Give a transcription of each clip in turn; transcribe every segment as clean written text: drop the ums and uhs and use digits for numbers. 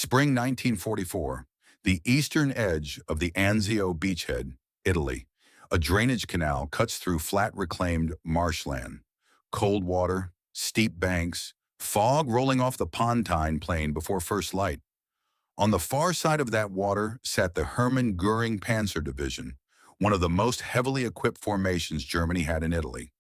Spring 1944, the eastern edge of the Anzio beachhead, Italy. A drainage canal cuts through flat reclaimed marshland. Cold water, steep banks, fog rolling off the Pontine plain before first light. On the far side of that water sat the Hermann Göring Panzer Division, one of the most heavily equipped formations Germany had in Italy.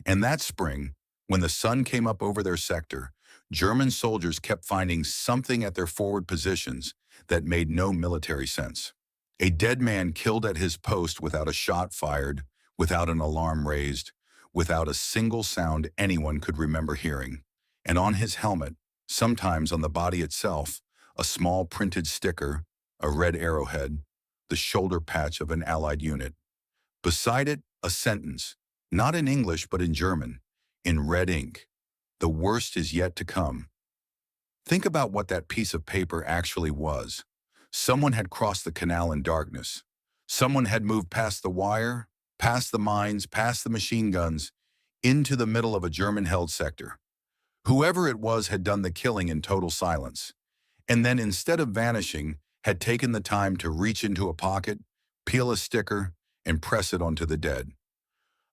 And that spring, when the sun came up over their sector, German soldiers kept finding something at their forward positions that made no military sense. A dead man killed at his post without a shot fired, without an alarm raised, without a single sound anyone could remember hearing. And on his helmet, sometimes on the body itself, a small printed sticker, a red arrowhead, the shoulder patch of an Allied unit. Beside it, a sentence, not in English but in German, in red ink. The worst is yet to come. Think about what that piece of paper actually was. Someone had crossed the canal in darkness. Someone had moved past the wire, past the mines, past the machine guns, into the middle of a German-held sector. Whoever it was had done the killing in total silence, and then instead of vanishing, had taken the time to reach into a pocket, peel a sticker, and press it onto the dead.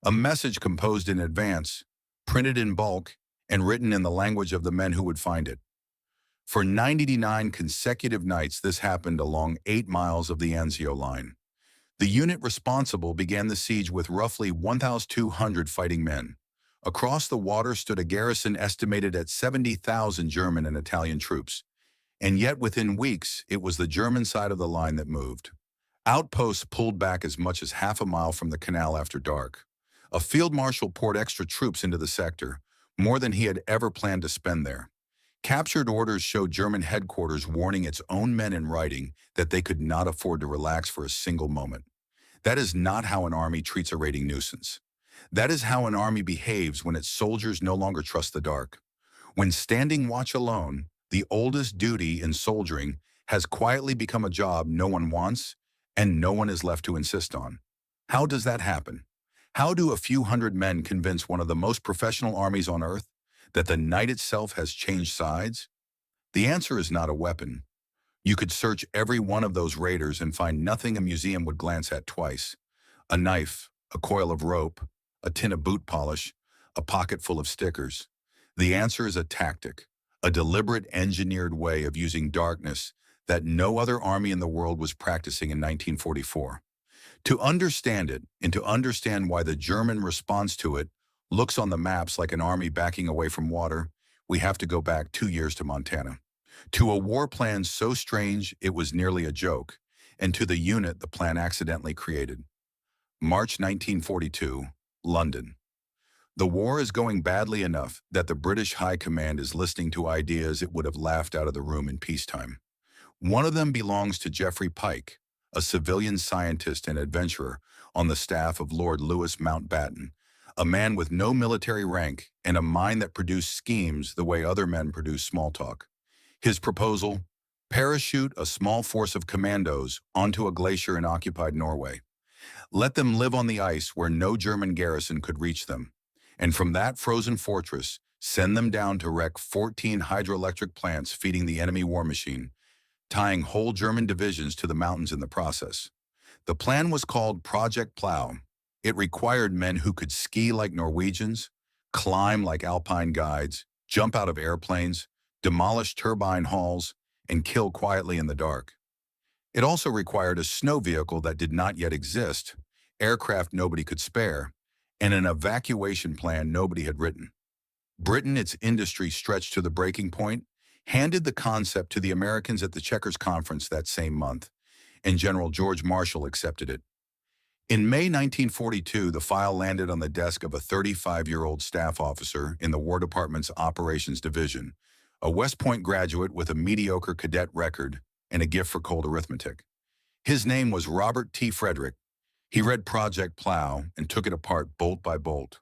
A message composed in advance, printed in bulk, and written in the language of the men who would find it. For 99 consecutive nights, this happened along 8 miles of the Anzio line. The unit responsible began the siege with roughly 1,200 fighting men. Across the water stood a garrison estimated at 70,000 German and Italian troops. And yet within weeks, it was the German side of the line that moved. Outposts pulled back as much as half a mile from the canal after dark. A field marshal poured extra troops into the sector, more than he had ever planned to spend there. Captured orders showed German headquarters warning its own men in writing that they could not afford to relax for a single moment. That is not how an army treats a raiding nuisance. That is how an army behaves when its soldiers no longer trust the dark. When standing watch alone, the oldest duty in soldiering, has quietly become a job no one wants and no one is left to insist on. How does that happen? How do a few hundred men convince one of the most professional armies on earth that the night itself has changed sides? The answer is not a weapon. You could search every one of those raiders and find nothing a museum would glance at twice. A knife, a coil of rope, a tin of boot polish, a pocket full of stickers. The answer is a tactic, a deliberate engineered way of using darkness that no other army in the world was practicing in 1944. To understand it, and to understand why the German response to it looks on the maps like an army backing away from water, we have to go back 2 years to Montana. To a war plan so strange it was nearly a joke, and to the unit the plan accidentally created. March 1942, London. The war is going badly enough that the British High Command is listening to ideas it would have laughed out of the room in peacetime. One of them belongs to Geoffrey Pike, a civilian scientist and adventurer on the staff of Lord Louis Mountbatten, a man with no military rank and a mind that produced schemes the way other men produce small talk. His proposal: parachute a small force of commandos onto a glacier in occupied Norway. Let them live on the ice where no German garrison could reach them, and from that frozen fortress, send them down to wreck 14 hydroelectric plants feeding the enemy war machine, tying whole German divisions to the mountains in the process. The plan was called Project Plow. It required men who could ski like Norwegians, climb like Alpine guides, jump out of airplanes, demolish turbine halls, and kill quietly in the dark. It also required a snow vehicle that did not yet exist, aircraft nobody could spare, and an evacuation plan nobody had written. Britain, its industry stretched to the breaking point, handed the concept to the Americans at the Chequers Conference that same month, and General George Marshall accepted it. In May 1942, the file landed on the desk of a 35-year-old staff officer in the War Department's Operations Division, a West Point graduate with a mediocre cadet record and a gift for cold arithmetic. His name was Robert T. Frederick. He read Project Plow and took it apart bolt by bolt.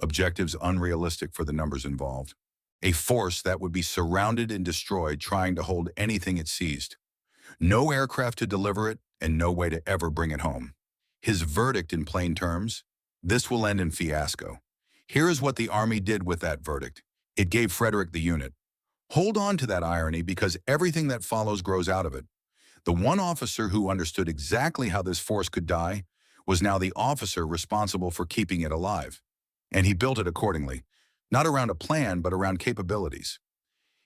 Objectives unrealistic for the numbers involved. A force that would be surrounded and destroyed trying to hold anything it seized. No aircraft to deliver it, and no way to ever bring it home. His verdict in plain terms: this will end in fiasco. Here is what the Army did with that verdict. It gave Frederick the unit. Hold on to that irony because everything that follows grows out of it. The one officer who understood exactly how this force could die was now the officer responsible for keeping it alive. And he built it accordingly, not around a plan, but around capabilities.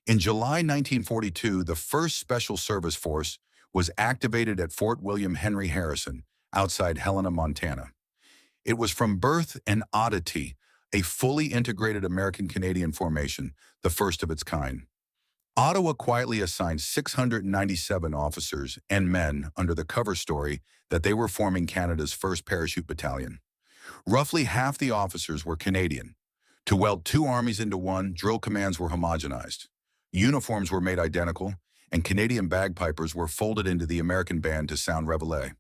In July 1942, the first Special Service Force was activated at Fort William Henry Harrison, outside Helena, Montana. It was from birth an oddity, a fully integrated American-Canadian formation, the first of its kind. Ottawa quietly assigned 697 officers and men under the cover story that they were forming Canada's 1st Parachute Battalion. Roughly half the officers were Canadian. To weld two armies into one, drill commands were homogenized. Uniforms were made identical, and Canadian bagpipers were folded into the American band to sound reveille.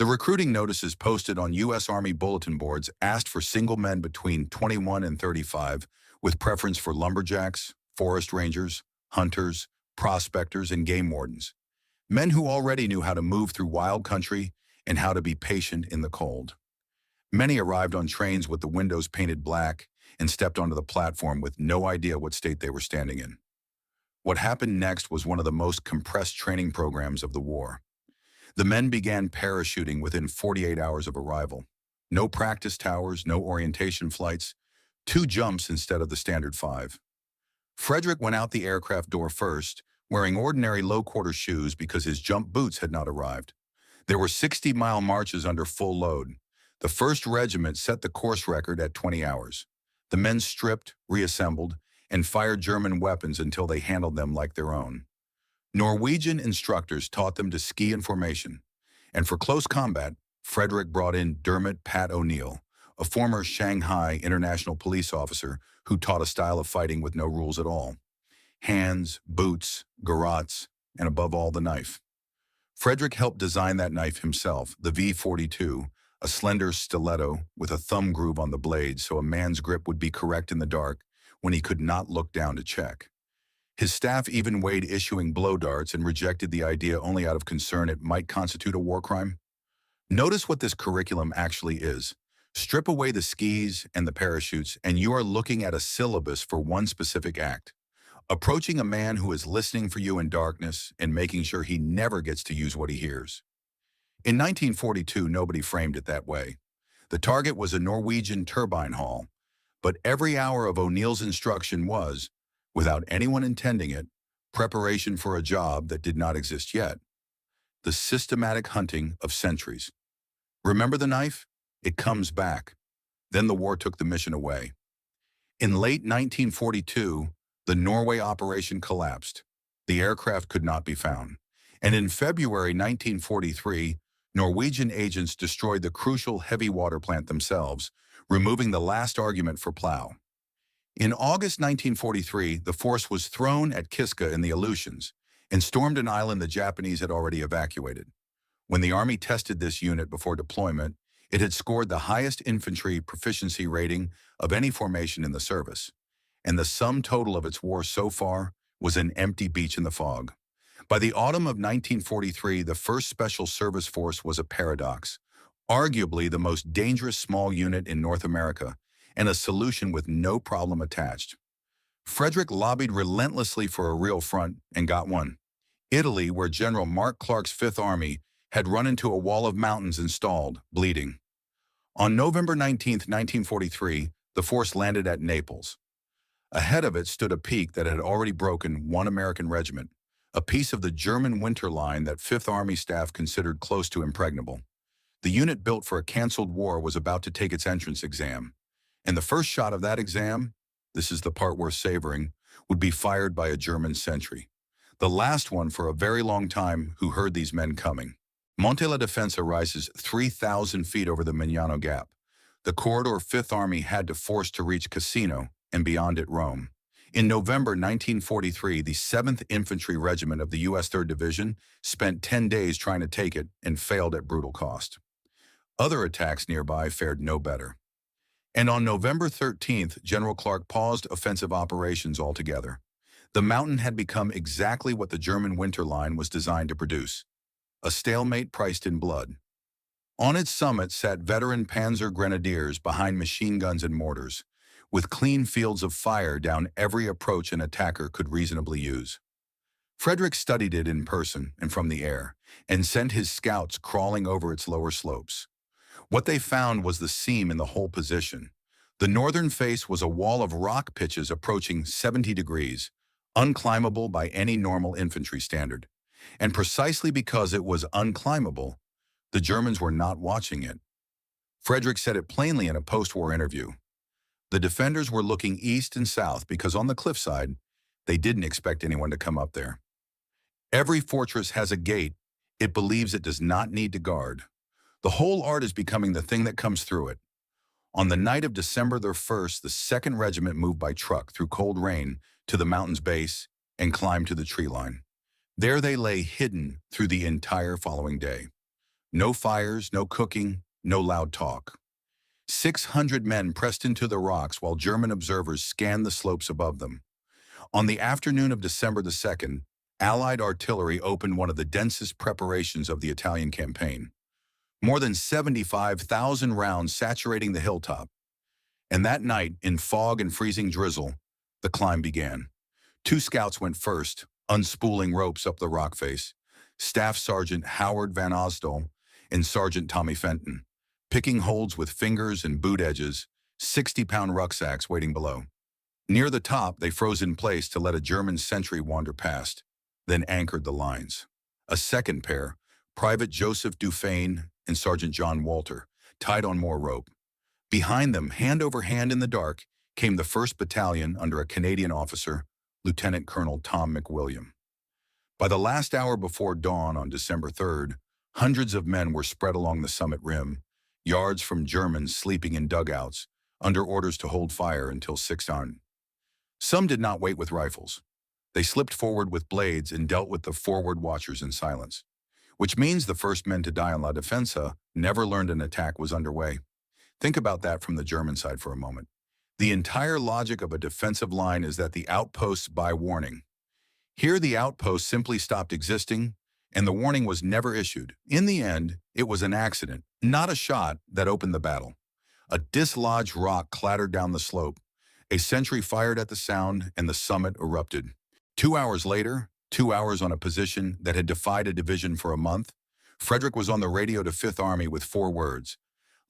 The recruiting notices posted on U.S. Army bulletin boards asked for single men between 21 and 35, with preference for lumberjacks, forest rangers, hunters, prospectors, and game wardens. Men who already knew how to move through wild country and how to be patient in the cold. Many arrived on trains with the windows painted black and stepped onto the platform with no idea what state they were standing in. What happened next was one of the most compressed training programs of the war. The men began parachuting within 48 hours of arrival. No practice towers, no orientation flights, 2 jumps instead of the standard 5. Frederick went out the aircraft door first, wearing ordinary low-quarter shoes because his jump boots had not arrived. There were 60-mile marches under full load. The 1st Regiment set the course record at 20 hours. The men stripped, reassembled, and fired German weapons until they handled them like their own. Norwegian instructors taught them to ski in formation, and for close combat, Frederick brought in Dermot Pat O'Neill, a former Shanghai International Police officer who taught a style of fighting with no rules at all. Hands, boots, garrots, and above all, the knife. Frederick helped design that knife himself, the V-42, a slender stiletto with a thumb groove on the blade so a man's grip would be correct in the dark when he could not look down to check. His staff even weighed issuing blow darts and rejected the idea only out of concern it might constitute a war crime. Notice what this curriculum actually is. Strip away the skis and the parachutes, and you are looking at a syllabus for one specific act. Approaching a man who is listening for you in darkness and making sure he never gets to use what he hears. In 1942, nobody framed it that way. The target was a Norwegian turbine hall, but every hour of O'Neill's instruction was, without anyone intending it, preparation for a job that did not exist yet. The systematic hunting of sentries. Remember the knife? It comes back. Then the war took the mission away. In late 1942, the Norway operation collapsed. The aircraft could not be found. And in February 1943, Norwegian agents destroyed the crucial heavy water plant themselves, removing the last argument for plow. In August 1943, the force was thrown at Kiska in the Aleutians and stormed an island the Japanese had already evacuated. When the Army tested this unit before deployment, it had scored the highest infantry proficiency rating of any formation in the service, and the sum total of its war so far was an empty beach in the fog. By the autumn of 1943, the 1st Special Service Force was a paradox, arguably the most dangerous small unit in North America, and a solution with no problem attached. Frederick lobbied relentlessly for a real front and got one. Italy, where General Mark Clark's 5th Army had run into a wall of mountains and stalled, bleeding. On November 19, 1943, the force landed at Naples. Ahead of it stood a peak that had already broken one American regiment, a piece of the German winter line that 5th Army staff considered close to impregnable. The unit built for a canceled war was about to take its entrance exam. And the first shot of that exam, this is the part worth savoring, would be fired by a German sentry. The last one for a very long time who heard these men coming. Monte la Defensa rises 3,000 feet over the Mignano Gap. The corridor 5th Army had to force to reach Cassino, and beyond it Rome. In November 1943, the 7th Infantry Regiment of the U.S. 3rd Division spent 10 days trying to take it and failed at brutal cost. Other attacks nearby fared no better. And on November 13th, General Clark paused offensive operations altogether. The mountain had become exactly what the German winter line was designed to produce: a stalemate priced in blood. On its summit sat veteran Panzer Grenadiers behind machine guns and mortars. with clean fields of fire down every approach an attacker could reasonably use. Frederick studied it in person and from the air, and sent his scouts crawling over its lower slopes. What they found was the seam in the whole position. The northern face was a wall of rock pitches approaching 70 degrees, unclimbable by any normal infantry standard. And precisely because it was unclimbable, the Germans were not watching it. Frederick said it plainly in a post-war interview. The defenders were looking east and south because on the cliffside, they didn't expect anyone to come up there. Every fortress has a gate it believes it does not need to guard. The whole art is becoming the thing that comes through it. On the night of December the 1st, the 2nd Regiment moved by truck through cold rain to the mountain's base and climbed to the tree line. There they lay hidden through the entire following day. No fires, no cooking, no loud talk. 600 men pressed into the rocks while German observers scanned the slopes above them. On the afternoon of December the 2nd, Allied artillery opened one of the densest preparations of the Italian campaign. More than 75,000 rounds saturating the hilltop. And that night, in fog and freezing drizzle, the climb began. 2 scouts went first, unspooling ropes up the rock face. Staff Sergeant Howard Van Osdol and Sergeant Tommy Fenton, picking holds with fingers and boot edges, 60-pound rucksacks waiting below. Near the top, they froze in place to let a German sentry wander past, then anchored the lines. A second pair, Private Joseph Dufresne and Sergeant John Walter, tied on more rope. Behind them, hand over hand in the dark, came the 1st Battalion under a Canadian officer, Lieutenant Colonel Tom McWilliam. By the last hour before dawn on December 3rd, hundreds of men were spread along the summit rim, yards from Germans sleeping in dugouts, under orders to hold fire until 6 on. Some did not wait with rifles. They slipped forward with blades and dealt with the forward watchers in silence, which means the first men to die on La Defensa never learned an attack was underway. Think about that from the German side for a moment. The entire logic of a defensive line is that the outposts buy warning. Here the outpost simply stopped existing, and the warning was never issued. In the end, it was an accident, not a shot, that opened the battle. A dislodged rock clattered down the slope. A sentry fired at the sound, and the summit erupted. 2 hours later, 2 hours on a position that had defied a division for a month, Frederick was on the radio to 5th Army with 4 words.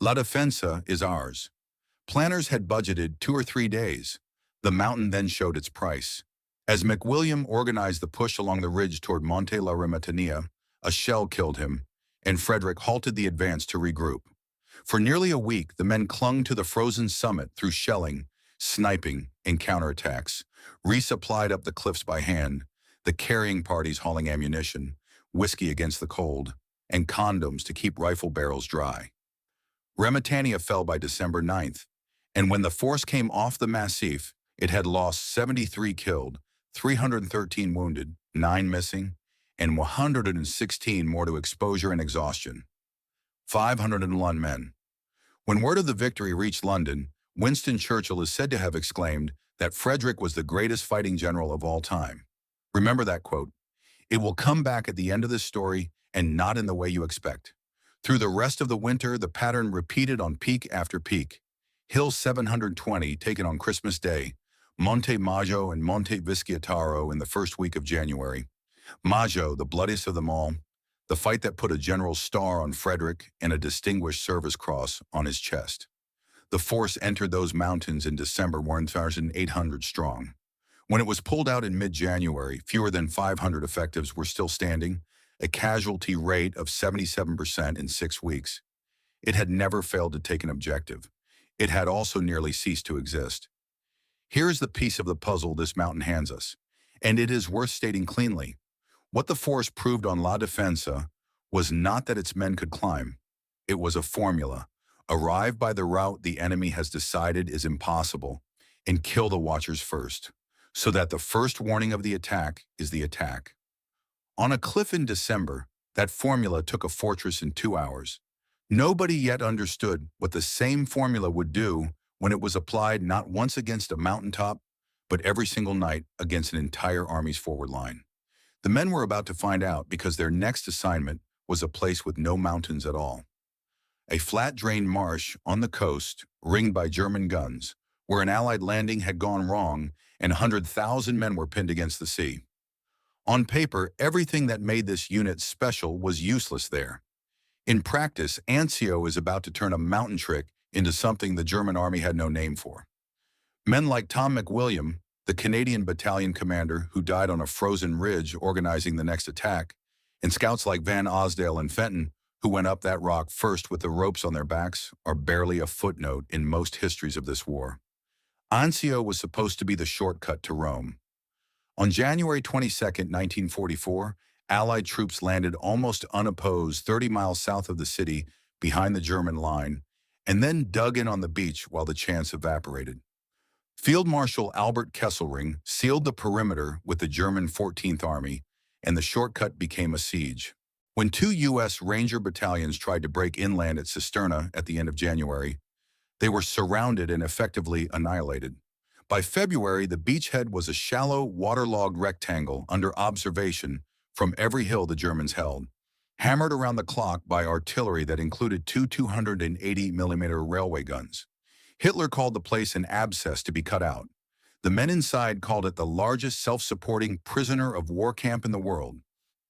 La Defensa is ours. Planners had budgeted 2 or 3 days. The mountain then showed its price. As McWilliam organized the push along the ridge toward Monte la Remetania, a shell killed him, and Frederick halted the advance to regroup. For nearly a week, the men clung to the frozen summit through shelling, sniping, and counterattacks, resupplied up the cliffs by hand, the carrying parties hauling ammunition, whiskey against the cold, and condoms to keep rifle barrels dry. Remetania fell by December 9th, and when the force came off the Massif, it had lost 73 killed, 313 wounded, 9 missing, and 116 more to exposure and exhaustion. 501 men. When word of the victory reached London, Winston Churchill is said to have exclaimed that Frederick was the greatest fighting general of all time. Remember that quote. It will come back at the end of this story, and not in the way you expect. Through the rest of the winter, the pattern repeated on peak after peak. Hill 720 taken on Christmas Day, Monte Maggio and Monte Visciataro in the first week of January. Maggio, the bloodiest of them all, the fight that put a general's star on Frederick and a Distinguished Service Cross on his chest. The force entered those mountains in December 1,800 strong. When it was pulled out in mid-January, fewer than 500 effectives were still standing, a casualty rate of 77% in 6 weeks. It had never failed to take an objective. It had also nearly ceased to exist. Here is the piece of the puzzle this mountain hands us, and it is worth stating cleanly. What the force proved on La Defensa was not that its men could climb. It was a formula. Arrive by the route the enemy has decided is impossible, and kill the watchers first, so that the first warning of the attack is the attack. On a cliff in December, that formula took a fortress in 2 hours. Nobody yet understood what the same formula would do when it was applied not once against a mountaintop, but every single night against an entire army's forward line. The men were about to find out because their next assignment was a place with no mountains at all. A flat-drained marsh on the coast, ringed by German guns, where an Allied landing had gone wrong and 100,000 men were pinned against the sea. On paper, everything that made this unit special was useless there. In practice, Anzio is about to turn a mountain trick into something the German army had no name for. Men like Tom McWilliam, the Canadian battalion commander who died on a frozen ridge organizing the next attack, and scouts like Van Osdale and Fenton, who went up that rock first with the ropes on their backs, are barely a footnote in most histories of this war. Anzio was supposed to be the shortcut to Rome. On January 22, 1944, Allied troops landed almost unopposed 30 miles south of the city behind the German line, and then dug in on the beach while the chance evaporated. Field Marshal Albert Kesselring sealed the perimeter with the German 14th Army, and the shortcut became a siege. When two U.S. Ranger battalions tried to break inland at Cisterna at the end of January, they were surrounded and effectively annihilated. By February, the beachhead was a shallow, waterlogged rectangle under observation from every hill the Germans held, hammered around the clock by artillery that included two 280mm railway guns. Hitler called the place an abscess to be cut out. The men inside called it the largest self-supporting prisoner of war camp in the world.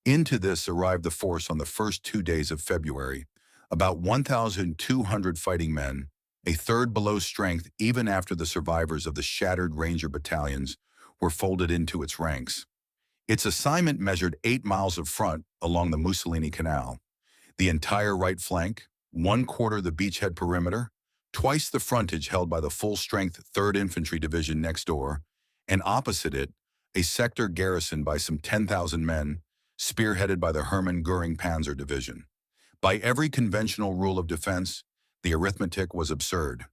Into this arrived the force on the first 2 days of February, about 1,200 fighting men, a third below strength even after the survivors of the shattered Ranger battalions were folded into its ranks. Its assignment measured 8 miles of front along the Mussolini Canal, the entire right flank, 1/4 the beachhead perimeter, twice the frontage held by the full-strength 3rd Infantry Division next door, and opposite it, a sector garrisoned by some 10,000 men, spearheaded by the Hermann Göring Panzer Division. By every conventional rule of defense, the arithmetic was absurd.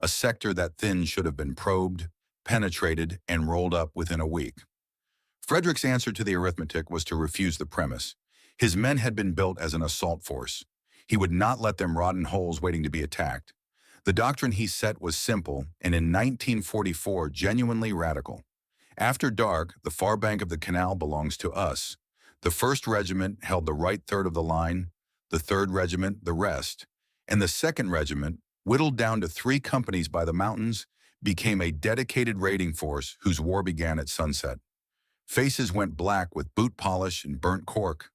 A sector that thin should have been probed, penetrated, and rolled up within a week. Frederick's answer to the arithmetic was to refuse the premise. His men had been built as an assault force. He would not let them rot in holes waiting to be attacked. The doctrine he set was simple and in 1944 genuinely radical. After dark, the far bank of the canal belongs to us. The 1st Regiment held the right third of the line, the 3rd Regiment the rest, and the 2nd Regiment, whittled down to 3 companies by the mountains, became a dedicated raiding force whose war began at sunset. Faces went black with boot polish and burnt cork.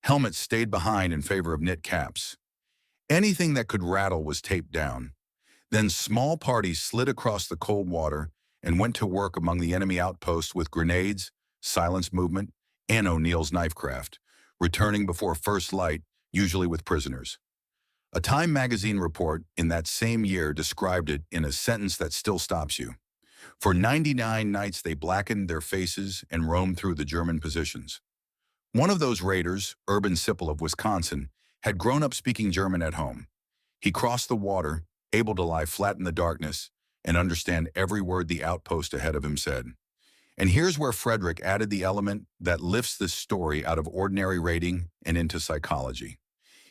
Helmets stayed behind in favor of knit caps. Anything that could rattle was taped down. Then small parties slid across the cold water and went to work among the enemy outposts with grenades, silence movement, and O'Neill's knifecraft, returning before first light, usually with prisoners. A Time magazine report in that same year described it in a sentence that still stops you. For 99 nights they blackened their faces and roamed through the German positions. One of those raiders, Urban Sippel of Wisconsin, had grown up speaking German at home. He crossed the water, able to lie flat in the darkness and understand every word the outpost ahead of him said. And here's where Frederick added the element that lifts this story out of ordinary raiding and into psychology.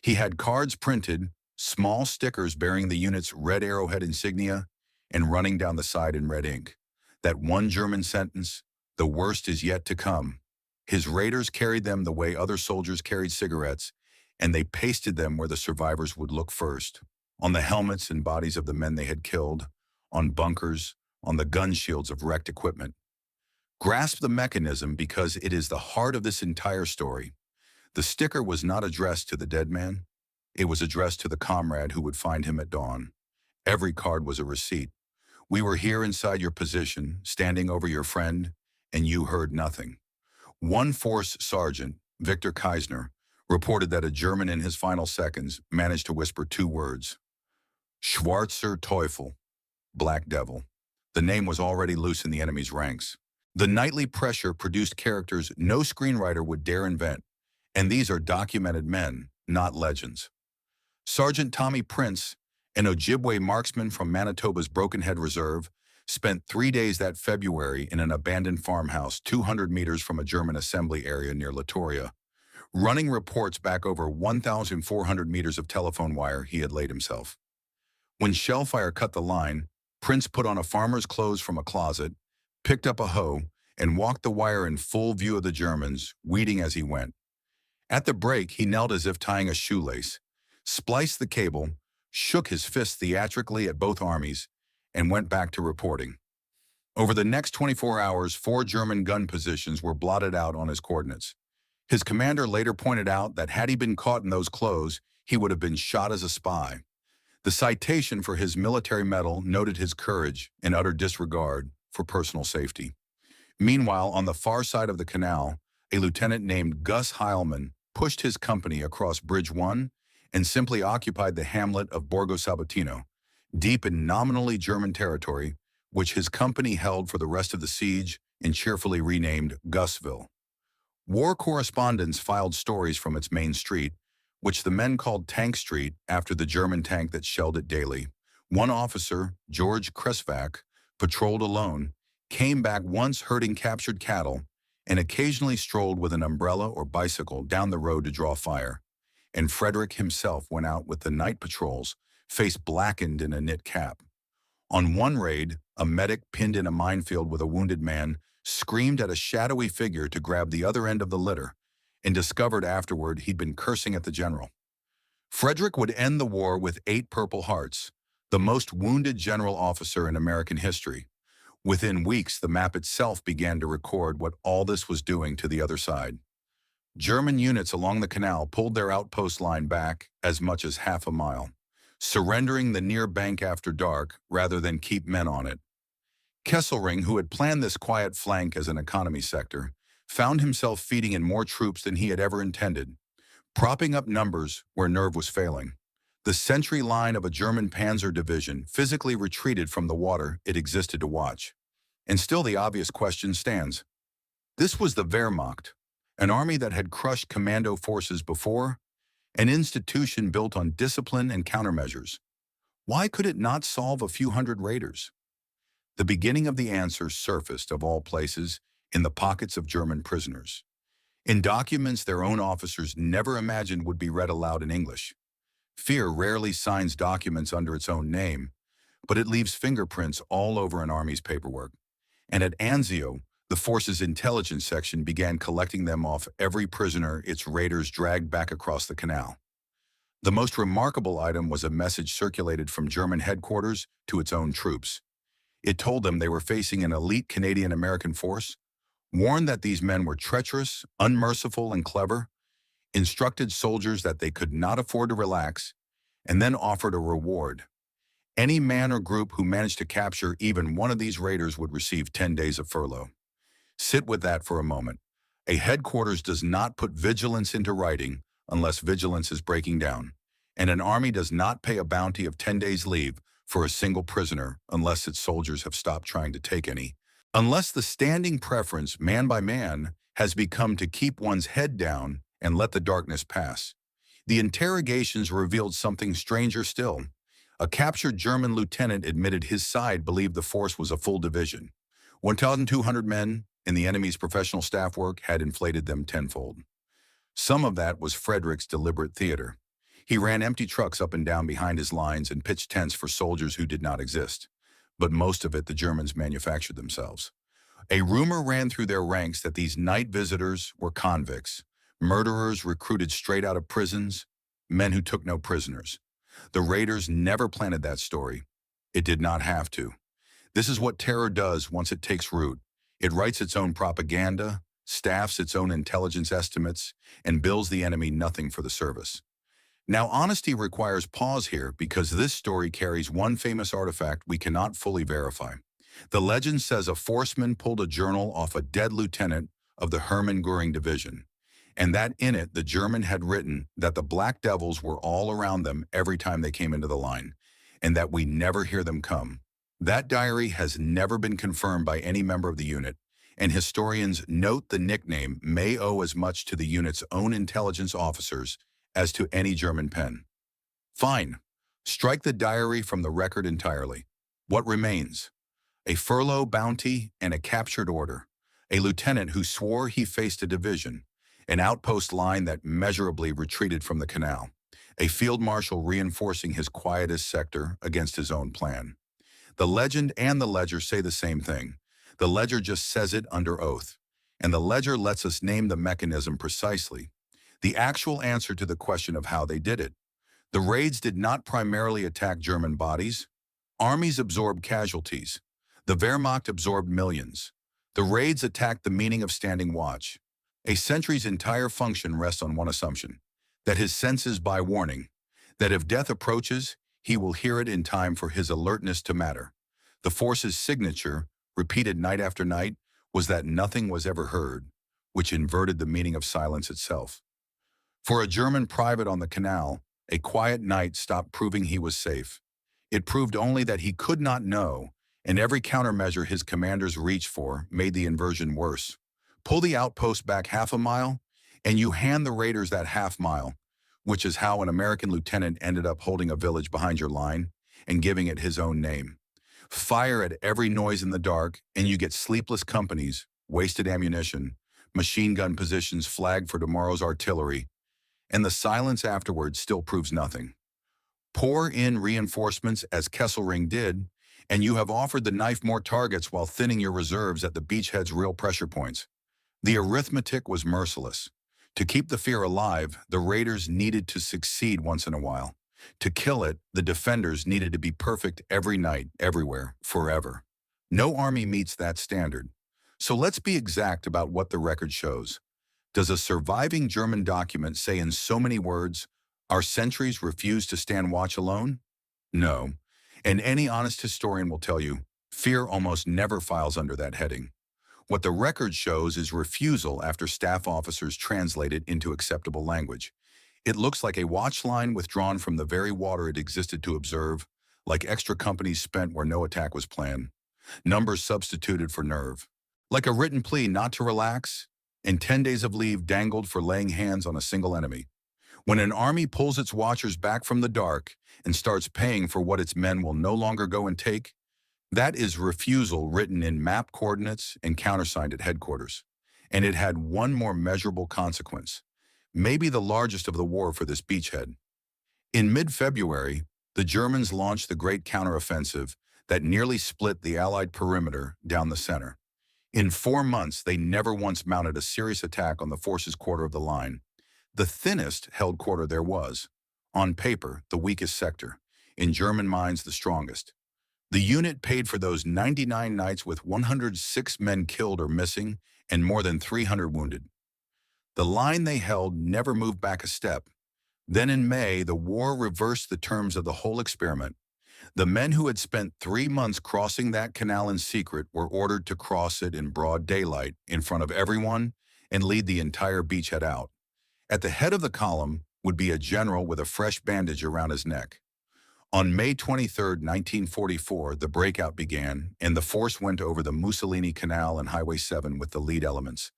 He had cards printed, small stickers bearing the unit's red arrowhead insignia, and running down the side in red ink. That one German sentence, "The worst is yet to come." His raiders carried them the way other soldiers carried cigarettes, and they pasted them where the survivors would look first. On the helmets and bodies of the men they had killed, on bunkers, on the gun shields of wrecked equipment. Grasp the mechanism because it is the heart of this entire story. The sticker was not addressed to the dead man. It was addressed to the comrade who would find him at dawn. Every card was a receipt. We were here inside your position, standing over your friend, and you heard nothing. One force sergeant, Victor Keisner, reported that a German in his final seconds managed to whisper 2 words. Schwarzer Teufel, Black Devil. The name was already loose in the enemy's ranks. The nightly pressure produced characters no screenwriter would dare invent, and these are documented men, not legends. Sergeant Tommy Prince, an Ojibwe marksman from Manitoba's Broken Head Reserve, spent 3 days that February in an abandoned farmhouse 200 meters from a German assembly area near Latoria, running reports back over 1,400 meters of telephone wire he had laid himself. When shellfire cut the line, Prince put on a farmer's clothes from a closet, picked up a hoe, and walked the wire in full view of the Germans, weeding as he went. At the break, he knelt as if tying a shoelace, spliced the cable, shook his fist theatrically at both armies, and went back to reporting. Over the next 24 hours, 4 German gun positions were blotted out on his coordinates. His commander later pointed out that had he been caught in those clothes, he would have been shot as a spy. The citation for his military medal noted his courage and utter disregard for personal safety. Meanwhile, on the far side of the canal, a lieutenant named Gus Heilmann pushed his company across Bridge 1 and simply occupied the hamlet of Borgo Sabatino, deep in nominally German territory, which his company held for the rest of the siege and cheerfully renamed Gusville. War correspondents filed stories from its main street, which the men called Tank Street after the German tank that shelled it daily. One officer, George Kresvak, patrolled alone, came back once herding captured cattle, and occasionally strolled with an umbrella or bicycle down the road to draw fire. And Frederick himself went out with the night patrols, face blackened in a knit cap. On one raid, a medic pinned in a minefield with a wounded man screamed at a shadowy figure to grab the other end of the litter, and discovered afterward he'd been cursing at the general. Frederick would end the war with 8 Purple Hearts, the most wounded general officer in American history. Within weeks, the map itself began to record what all this was doing to the other side. German units along the canal pulled their outpost line back as much as half a mile, surrendering the near bank after dark rather than keep men on it. Kesselring, who had planned this quiet flank as an economy sector, found himself feeding in more troops than he had ever intended, propping up numbers where nerve was failing. The sentry line of a German panzer division physically retreated from the water it existed to watch. And still the obvious question stands. This was the Wehrmacht, an army that had crushed commando forces before, an institution built on discipline and countermeasures. Why could it not solve a few hundred raiders? The beginning of the answer surfaced, of all places, in the pockets of German prisoners. In documents their own officers never imagined would be read aloud in English. Fear rarely signs documents under its own name, but it leaves fingerprints all over an army's paperwork. And at Anzio, the force's intelligence section began collecting them off every prisoner its raiders dragged back across the canal. The most remarkable item was a message circulated from German headquarters to its own troops. It told them they were facing an elite Canadian-American force, warned that these men were treacherous, unmerciful, and clever, instructed soldiers that they could not afford to relax, and then offered a reward. Any man or group who managed to capture even one of these raiders would receive 10 days of furlough. Sit with that for a moment. A headquarters does not put vigilance into writing unless vigilance is breaking down, and an army does not pay a bounty of 10 days leave for a single prisoner unless its soldiers have stopped trying to take any. Unless the standing preference, man by man, has become to keep one's head down and let the darkness pass. The interrogations revealed something stranger still. A captured German lieutenant admitted his side believed the force was a full division. 1,200 men in the enemy's professional staff work had inflated them tenfold. Some of that was Frederick's deliberate theater. He ran empty trucks up and down behind his lines and pitched tents for soldiers who did not exist. But most of it the Germans manufactured themselves. A rumor ran through their ranks that these night visitors were convicts, murderers recruited straight out of prisons, men who took no prisoners. The raiders never planted that story. It did not have to. This is what terror does once it takes root. It writes its own propaganda, staffs its own intelligence estimates, and bills the enemy nothing for the service. Now, honesty requires pause here because this story carries one famous artifact we cannot fully verify. The legend says a forceman pulled a journal off a dead lieutenant of the Hermann Göring division, and that in it the German had written that the Black Devils were all around them every time they came into the line, and that we never hear them come. That diary has never been confirmed by any member of the unit, and historians note the nickname may owe as much to the unit's own intelligence officers as to any German pen. Fine. Strike the diary from the record entirely. What remains? A furlough bounty and a captured order. A lieutenant who swore he faced a division. An outpost line that measurably retreated from the canal. A field marshal reinforcing his quietest sector against his own plan. The legend and the ledger say the same thing. The ledger just says it under oath. And the ledger lets us name the mechanism precisely. The actual answer to the question of how they did it. The raids did not primarily attack German bodies. Armies absorbed casualties. The Wehrmacht absorbed millions. The raids attacked the meaning of standing watch. A sentry's entire function rests on one assumption, that his senses buy warning, that if death approaches, he will hear it in time for his alertness to matter. The force's signature, repeated night after night, was that nothing was ever heard, which inverted the meaning of silence itself. For a German private on the canal, a quiet night stopped proving he was safe. It proved only that he could not know, and every countermeasure his commanders reached for made the inversion worse. Pull the outpost back half a mile, and you hand the raiders that half mile, which is how an American lieutenant ended up holding a village behind your line and giving it his own name. Fire at every noise in the dark, and you get sleepless companies, wasted ammunition, machine gun positions flagged for tomorrow's artillery, and the silence afterwards still proves nothing. Pour in reinforcements as Kesselring did, and you have offered the knife more targets while thinning your reserves at the beachhead's real pressure points. The arithmetic was merciless. To keep the fear alive, the raiders needed to succeed once in a while. To kill it, the defenders needed to be perfect every night, everywhere, forever. No army meets that standard. So let's be exact about what the record shows. Does a surviving German document say in so many words, "Our sentries refuse to stand watch alone"? No. And any honest historian will tell you, fear almost never files under that heading. What the record shows is refusal after staff officers translate it into acceptable language. It looks like a watch line withdrawn from the very water it existed to observe, like extra companies spent where no attack was planned, numbers substituted for nerve. Like a written plea not to relax, and 10 days of leave dangled for laying hands on a single enemy. When an army pulls its watchers back from the dark and starts paying for what its men will no longer go and take, that is refusal written in map coordinates and countersigned at headquarters. And it had one more measurable consequence, maybe the largest of the war for this beachhead. In mid-February, the Germans launched the great counteroffensive that nearly split the Allied perimeter down the center. In 4 months, they never once mounted a serious attack on the force's quarter of the line, the thinnest held quarter there was. On paper, the weakest sector. In German minds, the strongest. The unit paid for those 99 nights with 106 men killed or missing and more than 300 wounded. The line they held never moved back a step. Then in May, the war reversed the terms of the whole experiment. The men who had spent 3 months crossing that canal in secret were ordered to cross it in broad daylight in front of everyone and lead the entire beachhead out. At the head of the column would be a general with a fresh bandage around his neck. On May 23, 1944, the breakout began, and the force went over the Mussolini Canal and Highway 7 with the lead elements.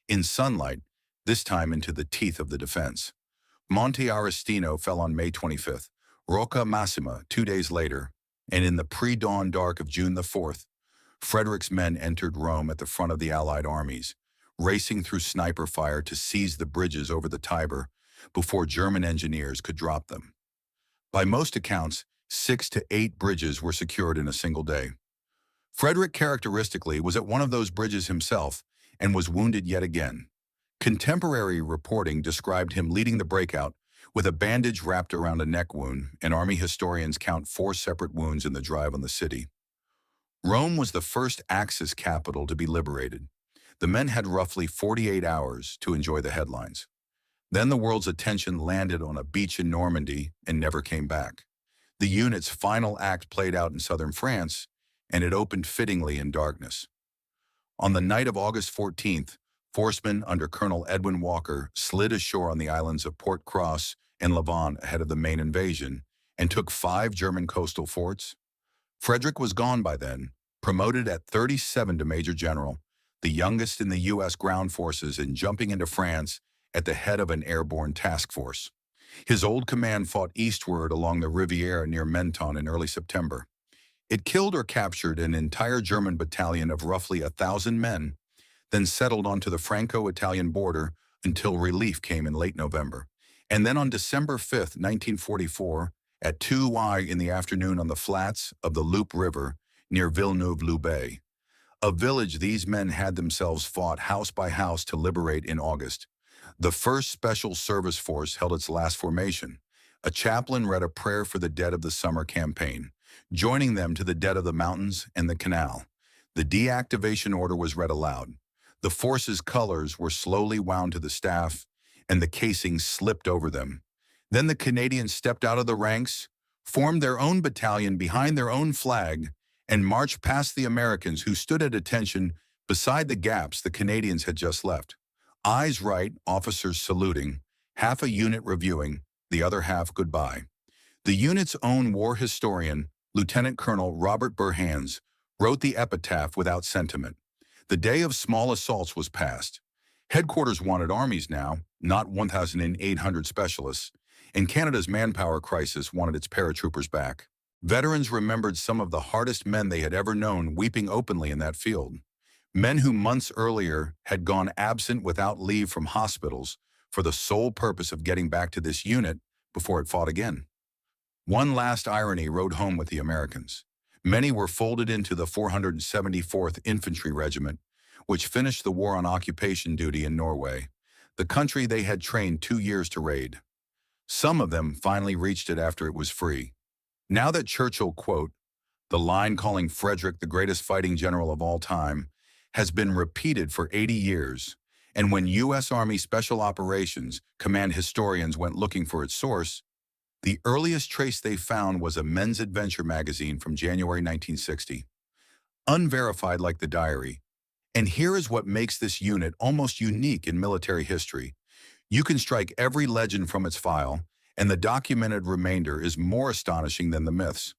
In sunlight, this time into the teeth of the defense. Monte Aristino fell on May 25th, Rocca Massima 2 days later, and in the pre-dawn dark of June the 4th, Frederick's men entered Rome at the front of the Allied armies, racing through sniper fire to seize the bridges over the Tiber before German engineers could drop them. By most accounts, 6 to 8 bridges were secured in a single day. Frederick characteristically was at one of those bridges himself and was wounded yet again. Contemporary reporting described him leading the breakout with a bandage wrapped around a neck wound, and army historians count 4 separate wounds in the drive on the city. Rome was the first Axis capital to be liberated. The men had roughly 48 hours to enjoy the headlines. Then the world's attention landed on a beach in Normandy and never came back. The unit's final act played out in southern France, and it opened fittingly in darkness. On the night of August 14th, forcemen under Colonel Edwin Walker slid ashore on the islands of Port Cross and Levant ahead of the main invasion and took 5 German coastal forts. Frederick was gone by then, promoted at 37 to Major General, the youngest in the U.S. ground forces, and jumping into France at the head of an airborne task force. His old command fought eastward along the Riviera near Menton in early September. It killed or captured an entire German battalion of roughly 1,000 men, then settled onto the Franco-Italian border until relief came in late November. And then on December 5, 1944, at 2 in the afternoon on the flats of the Loup River near Villeneuve-Loubet, a village these men had themselves fought house by house to liberate in August. The 1st Special Service Force held its last formation. A chaplain read a prayer for the dead of the summer campaign. joining them to the dead of the mountains and the canal. The deactivation order was read aloud. The force's colors were slowly wound to the staff, and the casings slipped over them. Then the Canadians stepped out of the ranks, formed their own battalion behind their own flag, and marched past the Americans who stood at attention beside the gaps the Canadians had just left. Eyes right, officers saluting, half a unit reviewing, the other half goodbye. The unit's own war historian, Lieutenant Colonel Robert Burhans, wrote the epitaph without sentiment. The day of small assaults was past. Headquarters wanted armies now, not 1,800 specialists, and Canada's manpower crisis wanted its paratroopers back. Veterans remembered some of the hardest men they had ever known weeping openly in that field. Men who months earlier had gone absent without leave from hospitals for the sole purpose of getting back to this unit before it fought again. One last irony rode home with the Americans. Many were folded into the 474th Infantry Regiment, which finished the war on occupation duty in Norway, the country they had trained 2 years to raid. Some of them finally reached it after it was free. Now that Churchill, quote, the line calling Frederick the greatest fighting general of all time, has been repeated for 80 years, and when U.S. Army Special Operations Command historians went looking for its source, the earliest trace they found was a Men's Adventure magazine from January 1960. Unverified like the diary. And here is what makes this unit almost unique in military history. You can strike every legend from its file, and the documented remainder is more astonishing than the myths.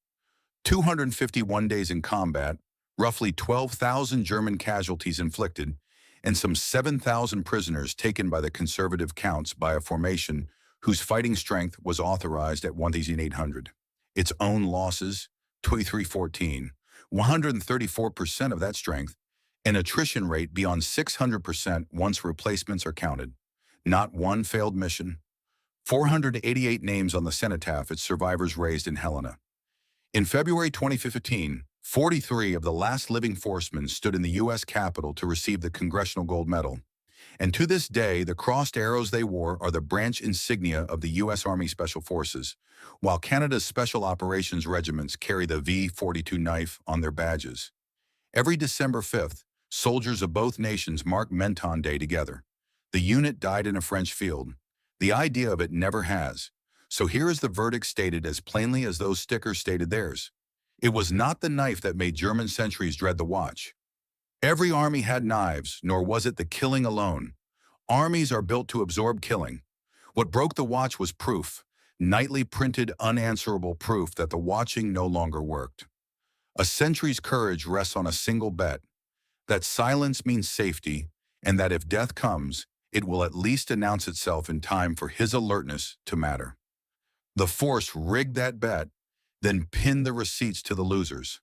251 days in combat, roughly 12,000 German casualties inflicted, and some 7,000 prisoners taken by the conservative counts by a formation whose fighting strength was authorized at 1,800. Its own losses, 2314, 134% of that strength, an attrition rate beyond 600% once replacements are counted. Not one failed mission. 488 names on the cenotaph its survivors raised in Helena. In February 2015, 43 of the last living forcemen stood in the U.S. Capitol to receive the Congressional Gold Medal. And to this day, the crossed arrows they wore are the branch insignia of the U.S. Army Special Forces, while Canada's Special Operations regiments carry the V-42 knife on their badges. Every December 5th, soldiers of both nations mark Menton Day together. The unit died in a French field. The idea of it never has. So here is the verdict stated as plainly as those stickers stated theirs. It was not the knife that made German sentries dread the watch. Every army had knives, nor was it the killing alone. Armies are built to absorb killing. What broke the watch was proof, nightly printed unanswerable proof that the watching no longer worked. A sentry's courage rests on a single bet, that silence means safety, and that if death comes, it will at least announce itself in time for his alertness to matter. The force rigged that bet, then pinned the receipts to the losers.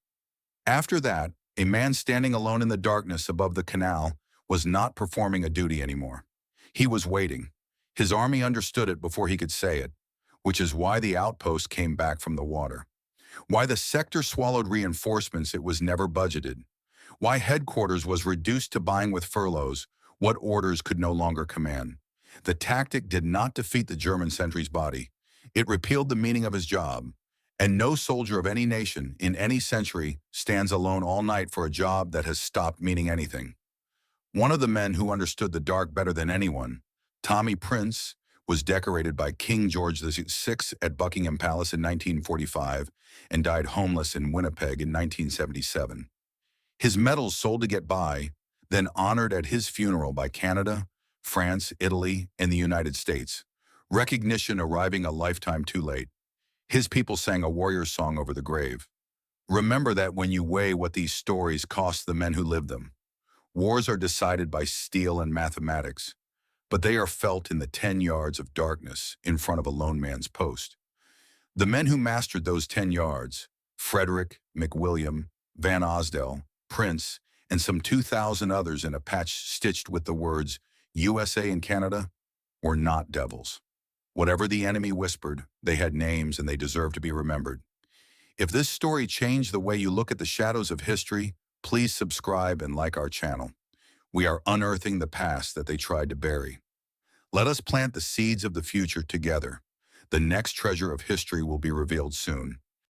After that, a man standing alone in the darkness above the canal was not performing a duty anymore. He was waiting. His army understood it before he could say it, which is why the outpost came back from the water. Why the sector swallowed reinforcements it was never budgeted. Why headquarters was reduced to buying with furloughs what orders could no longer command. The tactic did not defeat the German sentry's body. It repealed the meaning of his job. And no soldier of any nation in any century stands alone all night for a job that has stopped meaning anything. One of the men who understood the dark better than anyone, Tommy Prince, was decorated by King George VI at Buckingham Palace in 1945 and died homeless in Winnipeg in 1977. His medals sold to get by, then honored at his funeral by Canada, France, Italy, and the United States, recognition arriving a lifetime too late. His people sang a warrior's song over the grave. Remember that when you weigh what these stories cost the men who lived them. Wars are decided by steel and mathematics, but they are felt in the 10 yards of darkness in front of a lone man's post. The men who mastered those 10 yards, Frederick, McWilliam, Van Osdell, Prince, and some 2,000 others in a patch stitched with the words USA and Canada, were not devils. Whatever the enemy whispered, they had names and they deserve to be remembered. If this story changed the way you look at the shadows of history, please subscribe and like our channel. We are unearthing the past that they tried to bury. Let us plant the seeds of the future together. The next treasure of history will be revealed soon.